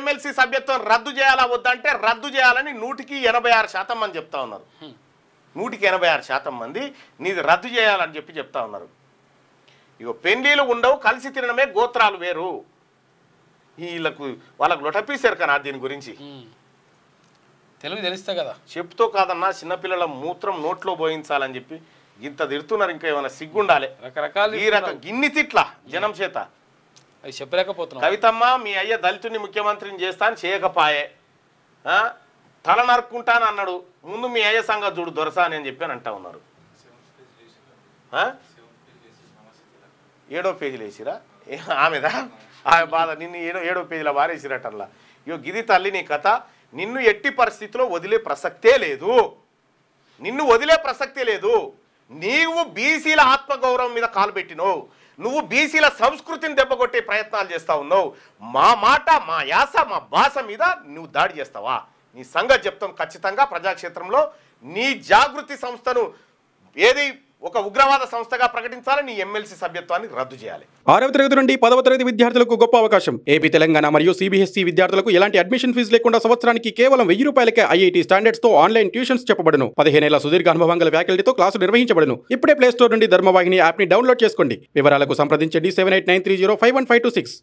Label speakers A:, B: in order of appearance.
A: MLC సభ్యత్వం రద్దు చేయాలా వద్దంటే రద్దు చేయాలని 186% మంది చెప్తా ఉన్నారు. 186% మంది నీది రద్దు చేయాలని చెప్తా ఉన్నారు. ఇగో పెళ్లిలు ఉండవు, కలిసి తినడమే గోత్రాలు వేరు. వాళ్ళకు లొటపీసారు కదా దీని గురించి.
B: తెలుగు తెలుస్తా కదా
A: చెప్తూ కాదన్నా, చిన్నపిల్లల మూత్రం నోట్లో పోయించాలని చెప్పి ఇంత తిడుతున్నారు. ఇంకా ఏమైనా సిగ్గుండాలి.
B: రకరకాల
A: ఈ రకం గిన్ని తిట్ల జనం చేత
B: అవి చెప్పలేకపోతున్నా.
A: కవితమ్మ మీ అయ్య దళితుడిని ముఖ్యమంత్రిని చేస్తాను చేయకపాయే, తల నరుక్కుంటాను అన్నాడు. ముందు మీ అయ్య సంగతి చూడు దొరసా అని చెప్పి అంటా ఉన్నారు. 7వ పేజీలు వేసిరా ఆమెదా ఆ బాధ. నిన్ను 7వ పేజీలో వారేసిరటల్లా. ఇగో గిది తల్లి నీ కథ. నిన్ను ఎట్టి పరిస్థితిలో వదిలే ప్రసక్తే లేదు. నిన్ను వదిలే ప్రసక్తే లేదు. నీవు బీసీల ఆత్మగౌరవం మీద కాలు పెట్టినావు. నువ్వు బీసీల సంస్కృతిని దెబ్బకొట్టే ప్రయత్నాలు చేస్తా ఉన్నావు. మా మాట, మా యాస, మా భాష మీద నువ్వు దాడి చేస్తావా? నీ సంగతి చెప్తాం ఖచ్చితంగా ప్రజాక్షేత్రంలో. నీ జాగృతి సంస్థను ఏది ఒక ఉగ్రవాద సంస్థగా ప్రకటించాలని నీ ఎమ్మెల్సీ సభ్యత్వాన్ని రద్దు చేయాలి.
C: 6వ తరగతి నుండి 10వ తరగతి విద్యార్థులకు గొప్ప అవకాశం. ఏపీ, తెలంగాణ మరియు సిబిఎస్ఈ విద్యార్థులకు ఎలాంటి అడ్మిషన్ ఫీజు లేకుండా సంవత్సరానికి కేవలం 1000 రూపాయలకే ఐఐటీ స్టాండర్డ్స్ తో ఆన్లైన్ ట్యూషన్స్ చెప్పబడును. 15 ఏళ్ల సుదీర్ఘ అనుభవం గల ఫ్యాకల్టీతో క్లాసులు నిర్వహించబడును. ఇప్పుడే ప్లే స్టోర్ నుండి ధర్మవాహిని యాప్ ని డౌన్లోడ్ చేసుకోండి. వివరాలకు సంప్రదించండి 7893051526.